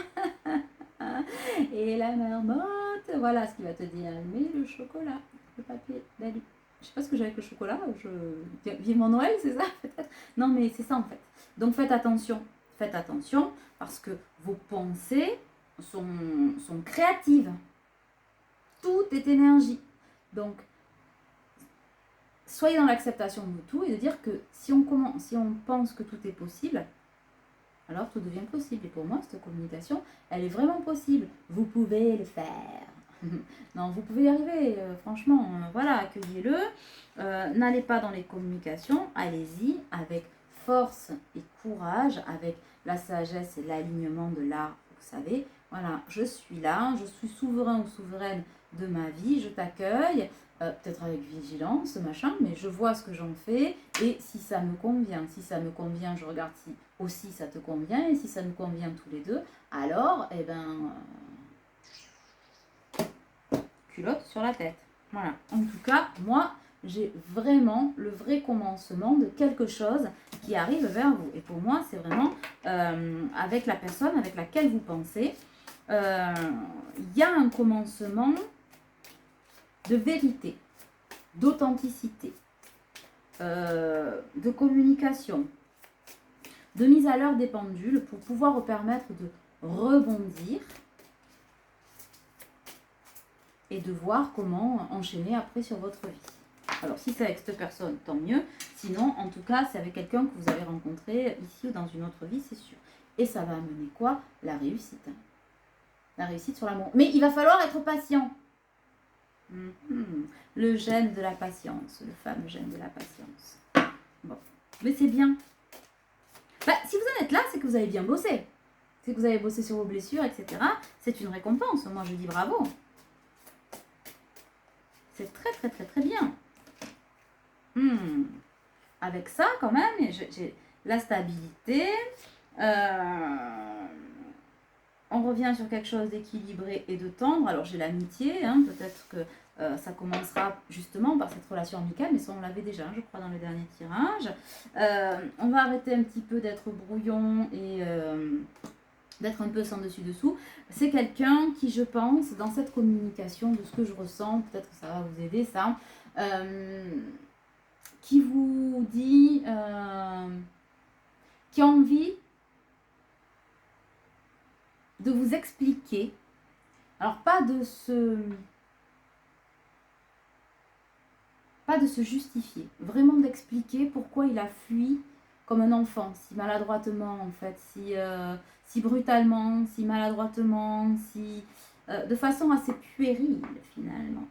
Et la marmotte, voilà ce qu'il va te dire. Mais le chocolat, le papier d'alu. Je sais pas ce que j'ai avec le chocolat. Vivement Noël, c'est ça peut-être? Non, mais c'est ça en fait. Donc faites attention. Faites attention parce que vos pensées sont créatives. Tout est énergie. Donc, soyez dans l'acceptation de tout et de dire que si on pense que tout est possible, alors tout devient possible. Et pour moi, cette communication, elle est vraiment possible. Vous pouvez le faire. Non, vous pouvez y arriver, franchement. Voilà, accueillez-le. N'allez pas dans les communications. Allez-y avec force et courage, avec la sagesse et l'alignement de l'art, vous savez. Voilà, je suis là, je suis souverain ou souveraine de ma vie, je t'accueille, peut-être avec vigilance, machin, mais je vois ce que j'en fais, et si ça me convient, je regarde si aussi ça te convient, et si ça nous convient tous les deux, alors, eh ben, culotte sur la tête. Voilà. En tout cas, moi, j'ai vraiment le vrai commencement de quelque chose qui arrive vers vous. Et pour moi, c'est vraiment avec la personne avec laquelle vous pensez, il y a un commencement de vérité, d'authenticité, de communication, de mise à l'heure des pendules pour pouvoir vous permettre de rebondir et de voir comment enchaîner après sur votre vie. Alors, si c'est avec cette personne, tant mieux. Sinon, en tout cas, c'est avec quelqu'un que vous avez rencontré ici ou dans une autre vie, c'est sûr. Et ça va amener quoi? La réussite. La réussite sur l'amour. Mais il va falloir être patient. Le gène de la patience, le fameux gène de la patience. Bon, mais c'est bien. Bah, si vous en êtes là, c'est que vous avez bien bossé. C'est que vous avez bossé sur vos blessures, etc. C'est une récompense. Moi, je dis bravo. C'est très, très, très, très bien. Avec ça, quand même, j'ai la stabilité. On revient sur quelque chose d'équilibré et de tendre. Alors, j'ai l'amitié. Hein, peut-être que ça commencera justement par cette relation amicale. Mais ça, on l'avait déjà, je crois, dans le dernier tirage. On va arrêter un petit peu d'être brouillon et d'être un peu sans dessus-dessous. C'est quelqu'un qui, je pense, dans cette communication de ce que je ressens, peut-être que ça va vous aider, ça, qui vous dit, qui a envie de vous expliquer, alors pas de se justifier, vraiment d'expliquer pourquoi il a fui comme un enfant, si maladroitement en fait, si brutalement, si maladroitement, si de façon assez puérile finalement.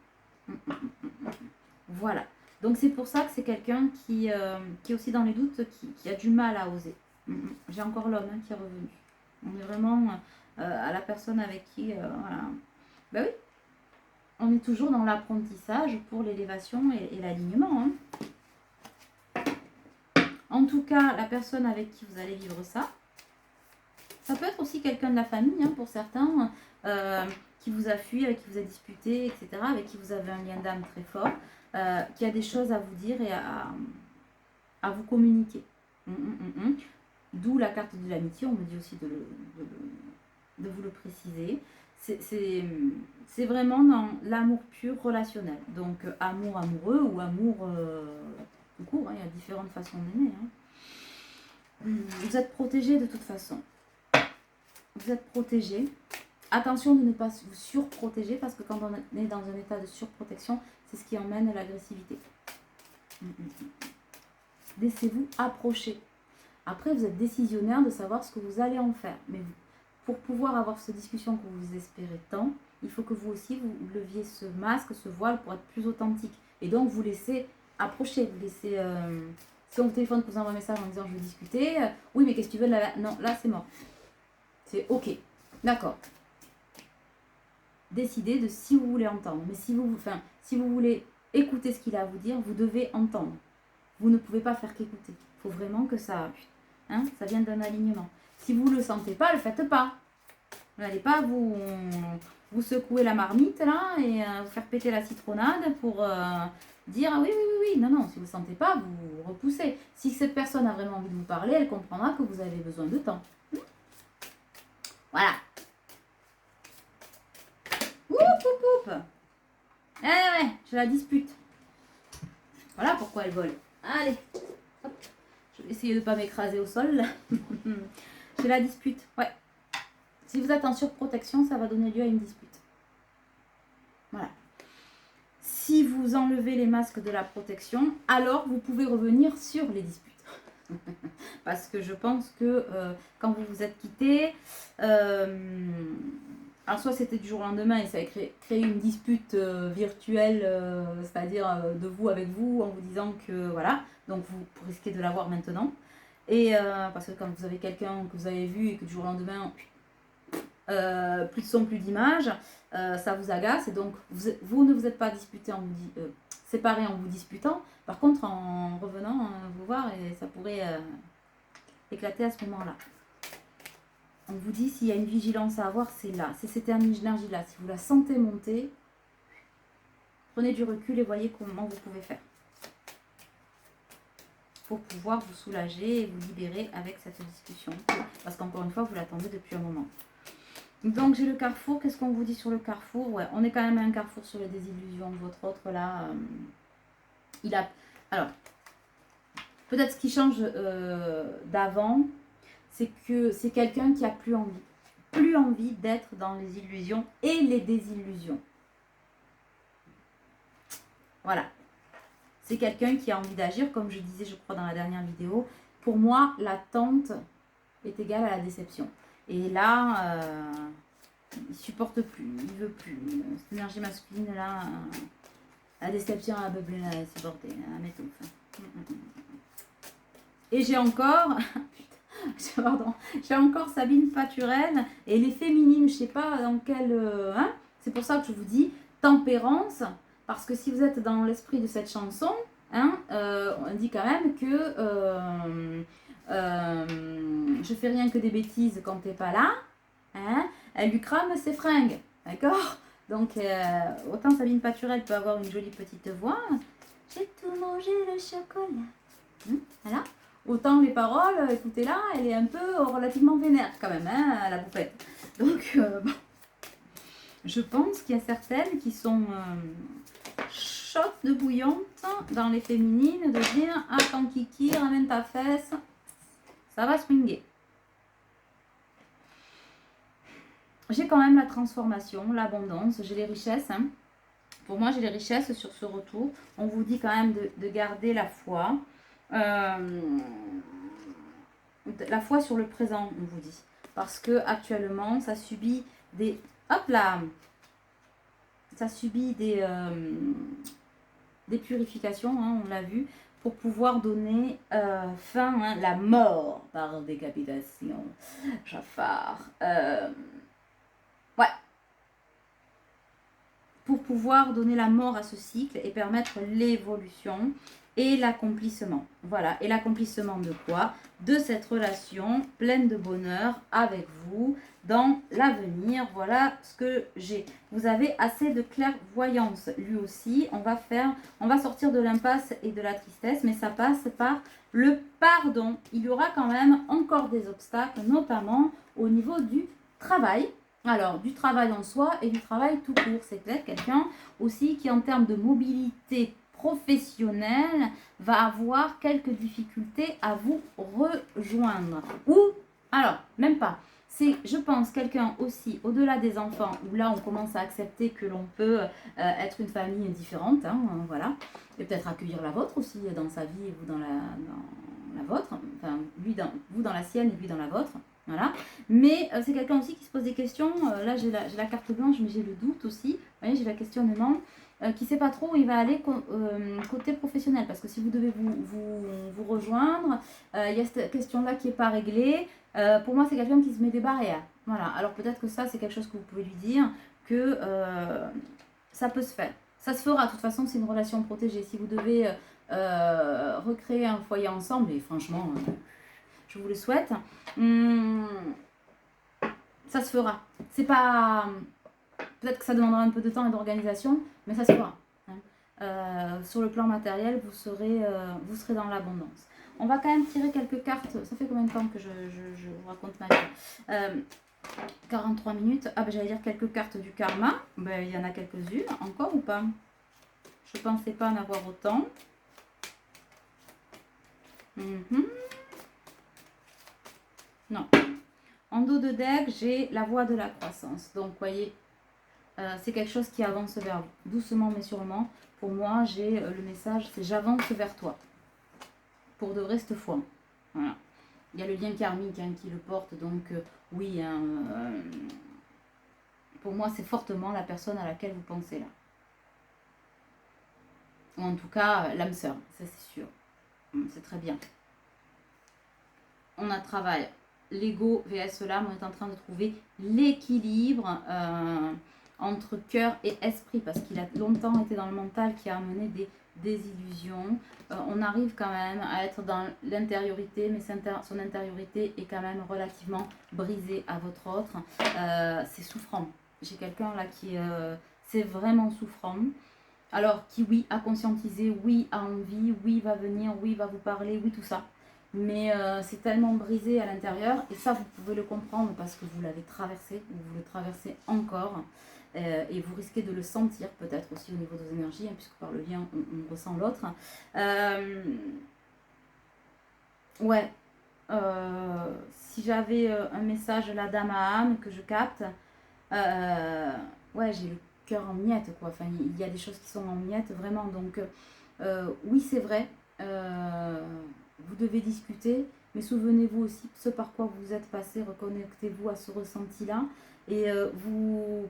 Voilà. Donc c'est pour ça que c'est quelqu'un qui est aussi dans les doutes, qui a du mal à oser. J'ai encore l'homme qui est revenu. On est vraiment à la personne avec qui... voilà. Ben oui, on est toujours dans l'apprentissage pour l'élévation et l'alignement. En tout cas, la personne avec qui vous allez vivre ça, ça peut être aussi quelqu'un de la famille, pour certains, qui vous a fui, avec qui vous a disputé, etc., avec qui vous avez un lien d'âme très fort, qui a des choses à vous dire et à vous communiquer. D'où la carte de l'amitié, on me dit aussi de vous le préciser. C'est vraiment dans l'amour pur relationnel. Donc amour amoureux ou amour tout court, il y a différentes façons d'aimer. Vous êtes protégé de toute façon. Vous êtes protégé. Attention de ne pas vous surprotéger parce que quand on est dans un état de surprotection, c'est ce qui emmène à l'agressivité. Laissez-vous approcher. Après, vous êtes décisionnaire de savoir ce que vous allez en faire. Mais pour pouvoir avoir cette discussion que vous espérez tant, il faut que vous aussi, vous leviez ce masque, ce voile pour être plus authentique. Et donc, vous laissez approcher. Vous laissez... si on vous téléphone, vous envoie un message en disant « je veux discuter », oui, mais qu'est-ce que tu veux là? Non, là, c'est mort. C'est OK. D'accord. Décidez de si vous voulez entendre. Mais si vous voulez écouter ce qu'il a à vous dire, vous devez entendre. Vous ne pouvez pas faire qu'écouter. Il faut vraiment que ça vienne d'un alignement. Si vous ne le sentez pas, ne le faites pas. Vous n'allez pas vous secouer la marmite là et vous faire péter la citronnade pour dire ah, oui. Non, si vous ne le sentez pas, vous repoussez. Si cette personne a vraiment envie de vous parler, elle comprendra que vous avez besoin de temps. Voilà. Oup. Ouais, je la dispute. Voilà pourquoi elle vole. Allez, hop. Je vais essayer de ne pas m'écraser au sol. Là. Je la dispute, ouais. Si vous êtes en surprotection, ça va donner lieu à une dispute. Voilà. Si vous enlevez les masques de la protection, alors vous pouvez revenir sur les disputes. Parce que je pense que quand vous vous êtes quittés, alors soit c'était du jour au lendemain et ça a créé une dispute virtuelle, c'est-à-dire de vous avec vous, en vous disant que voilà, donc vous risquez de l'avoir maintenant. Et parce que quand vous avez quelqu'un que vous avez vu et que du jour au lendemain, plus de son, plus d'image, ça vous agace et donc vous ne vous êtes pas disputé séparés en vous disputant. Par contre, en revenant vous voir, et ça pourrait éclater à ce moment-là. On vous dit s'il y a une vigilance à avoir, c'est là, c'est cette énergie-là. Si vous la sentez monter, prenez du recul et voyez comment vous pouvez faire pour pouvoir vous soulager et vous libérer avec cette discussion. Parce qu'encore une fois, vous l'attendez depuis un moment. Donc j'ai le carrefour. Qu'est-ce qu'on vous dit sur le carrefour? Ouais, on est quand même à un carrefour sur les désillusions. Votre autre là, il a... Alors, peut-être ce qui change d'avant, c'est que c'est quelqu'un qui a plus envie d'être dans les illusions et les désillusions. Voilà. C'est quelqu'un qui a envie d'agir, comme je disais, je crois, dans la dernière vidéo. Pour moi, l'attente est égale à la déception. Et là, il supporte plus, il veut plus. Cette énergie masculine, là, la déception a beublé, elle s'est bordée, elle m'étouffe. Et j'ai encore... Pardon, j'ai encore Sabine Paturel et les féminines, je sais pas dans quel... c'est pour ça que je vous dis tempérance, parce que si vous êtes dans l'esprit de cette chanson, on dit quand même que je fais rien que des bêtises quand t'es pas là, elle lui crame ses fringues, d'accord? Donc autant Sabine Paturel peut avoir une jolie petite voix, j'ai tout mangé le chocolat, voilà. Autant les paroles, écoutez-là, elle est un peu relativement vénère quand même, la poupette. Donc, bon. Je pense qu'il y a certaines qui sont chaudes de bouillantes dans les féminines, de dire, ah, quand Kiki, ramène ta fesse, ça va swinguer. J'ai quand même la transformation, l'abondance, j'ai les richesses. Pour moi, j'ai les richesses sur ce retour. On vous dit quand même de garder la foi. La foi sur le présent, on vous dit. Parce que actuellement, ça subit des... Hop là! Ça subit des purifications, on l'a vu, pour pouvoir donner fin, la mort par décapitation. Jafar. Ouais. Pour pouvoir donner la mort à ce cycle et permettre l'évolution et l'accomplissement. Voilà. Et l'accomplissement de quoi? De cette relation pleine de bonheur avec vous dans l'avenir. Voilà ce que j'ai. Vous avez assez de clairvoyance. Lui aussi, on va sortir de l'impasse et de la tristesse, mais ça passe par le pardon. Il y aura quand même encore des obstacles, notamment au niveau du travail. Alors, du travail en soi et du travail tout court. C'est peut-être quelqu'un aussi qui, en termes de mobilité professionnelle, va avoir quelques difficultés à vous rejoindre. Ou, alors, même pas. C'est, je pense, quelqu'un aussi, au-delà des enfants, où là, on commence à accepter que l'on peut être une famille différente, voilà. Et peut-être accueillir la vôtre aussi dans sa vie et vous dans la vôtre. Enfin, vous dans la sienne et lui dans la vôtre. Voilà. Mais c'est quelqu'un aussi qui se pose des questions. Là, j'ai la carte blanche, mais j'ai le doute aussi. Vous voyez, j'ai le questionnement qui ne sait pas trop où il va aller côté professionnel. Parce que si vous devez vous rejoindre, il y a cette question-là qui n'est pas réglée. Pour moi, c'est quelqu'un qui se met des barrières. Voilà. Alors peut-être que ça, c'est quelque chose que vous pouvez lui dire, que ça peut se faire. Ça se fera. De toute façon, c'est une relation protégée. Si vous devez recréer un foyer ensemble, et franchement... je vous le souhaite. Ça se fera. C'est pas... Peut-être que ça demandera un peu de temps et d'organisation, mais ça se fera. Sur le plan matériel, vous serez dans l'abondance. On va quand même tirer quelques cartes. Ça fait combien de temps que je vous raconte ma vie 43 minutes. Ah ben j'allais dire quelques cartes du karma. Ben, il y en a quelques-unes. Encore ou pas? Je pensais pas en avoir autant. Non. En dos de deck, j'ai la voie de la croissance. Donc, vous voyez, c'est quelque chose qui avance vers vous. Doucement mais sûrement. Pour moi, j'ai le message, c'est j'avance vers toi. Pour de vrai, cette foi. Voilà. Il y a le lien karmique qui le porte. Donc, oui, pour moi, c'est fortement la personne à laquelle vous pensez là. Ou en tout cas, l'âme sœur. Ça, c'est sûr. C'est très bien. On a travail. l'ego vs l'âme, on est en train de trouver l'équilibre entre cœur et esprit, parce qu'il a longtemps été dans le mental qui a amené des désillusions. On arrive quand même à être dans l'intériorité, mais son intériorité est quand même relativement brisée à votre autre. C'est souffrant. J'ai quelqu'un là qui c'est vraiment souffrant. Alors qui oui a conscientisé, oui a envie, oui va venir, oui va vous parler, oui tout ça. Mais c'est tellement brisé à l'intérieur, et ça vous pouvez le comprendre parce que vous l'avez traversé, ou vous le traversez encore, et vous risquez de le sentir peut-être aussi au niveau des énergies, hein, puisque par le lien on ressent l'autre. Ouais, si j'avais un message là d'âme à âme que je capte, ouais j'ai le cœur en miettes quoi, enfin il y a des choses qui sont en miettes vraiment, donc oui c'est vrai, vous devez discuter, mais souvenez-vous aussi ce par quoi vous êtes passé, reconnectez-vous à ce ressenti-là. Et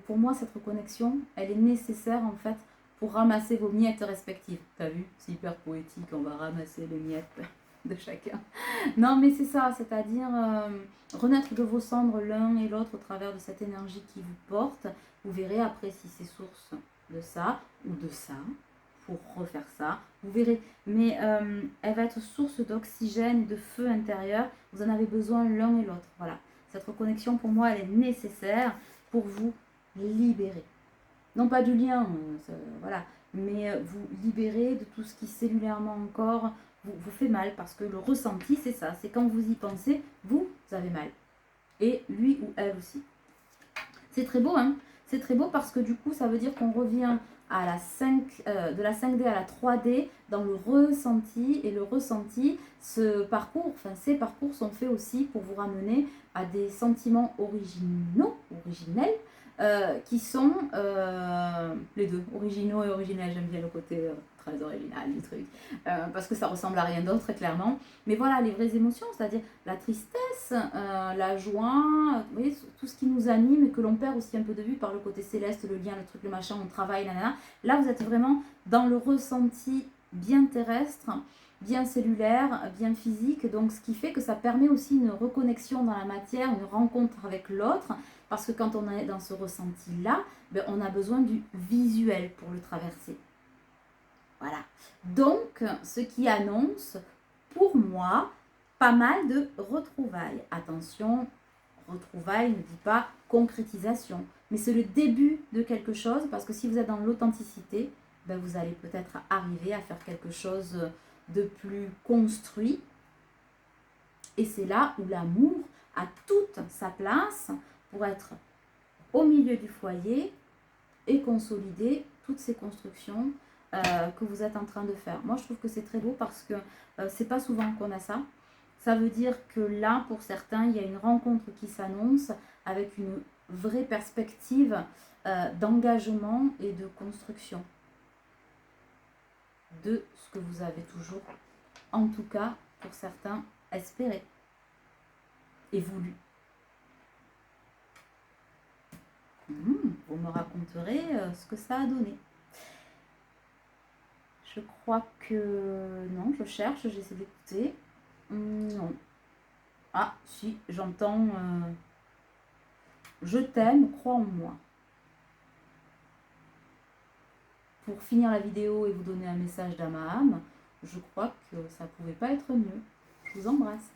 pour moi, cette reconnexion, elle est nécessaire en fait pour ramasser vos miettes respectives. T'as vu? C'est hyper poétique, on va ramasser les miettes de chacun. Non, mais c'est ça, c'est-à-dire renaître de vos cendres l'un et l'autre au travers de cette énergie qui vous porte. Vous verrez après si c'est source de ça ou de ça, pour refaire ça, vous verrez. Mais elle va être source d'oxygène, de feu intérieur. Vous en avez besoin l'un et l'autre. Voilà. Cette reconnexion, pour moi, elle est nécessaire pour vous libérer. Non pas du lien, voilà, mais vous libérer de tout ce qui cellulairement encore vous fait mal. Parce que le ressenti, c'est ça. C'est quand vous y pensez, vous avez mal. Et lui ou elle aussi. C'est très beau, hein. C'est très beau parce que du coup, ça veut dire qu'on revient à la 5, de la 5D à la 3D dans le ressenti. Et le ressenti, ces parcours sont faits aussi pour vous ramener à des sentiments originels, qui sont les deux, originaux et originels. J'aime bien le côté très original du truc, parce que ça ressemble à rien d'autre, très clairement. Mais voilà, les vraies émotions, c'est-à-dire la tristesse, la joie, vous voyez, tout ce qui nous anime et que l'on perd aussi un peu de vue par le côté céleste, le lien, le truc, le machin, on travaille, nanana. Là, vous êtes vraiment dans le ressenti bien terrestre, bien cellulaire, bien physique, donc ce qui fait que ça permet aussi une reconnexion dans la matière, une rencontre avec l'autre, parce que quand on est dans ce ressenti-là, ben, on a besoin du visuel pour le traverser. Voilà. Donc, ce qui annonce, pour moi, pas mal de retrouvailles. Attention, retrouvailles ne dit pas concrétisation, mais c'est le début de quelque chose, parce que si vous êtes dans l'authenticité, ben vous allez peut-être arriver à faire quelque chose de plus construit. Et c'est là où l'amour a toute sa place pour être au milieu du foyer et consolider toutes ces constructions que vous êtes en train de faire. Moi, je trouve que c'est très beau parce que c'est pas souvent qu'on a ça. Ça veut dire que là, pour certains, il y a une rencontre qui s'annonce avec une vraie perspective d'engagement et de construction de ce que vous avez toujours, en tout cas pour certains, espéré et voulu. Vous me raconterez ce que ça a donné. Je crois que... Non, je cherche, j'essaie d'écouter. Non. Ah, si, j'entends... Je t'aime, crois en moi. Pour finir la vidéo et vous donner un message d'âme à âme, je crois que ça ne pouvait pas être mieux. Je vous embrasse.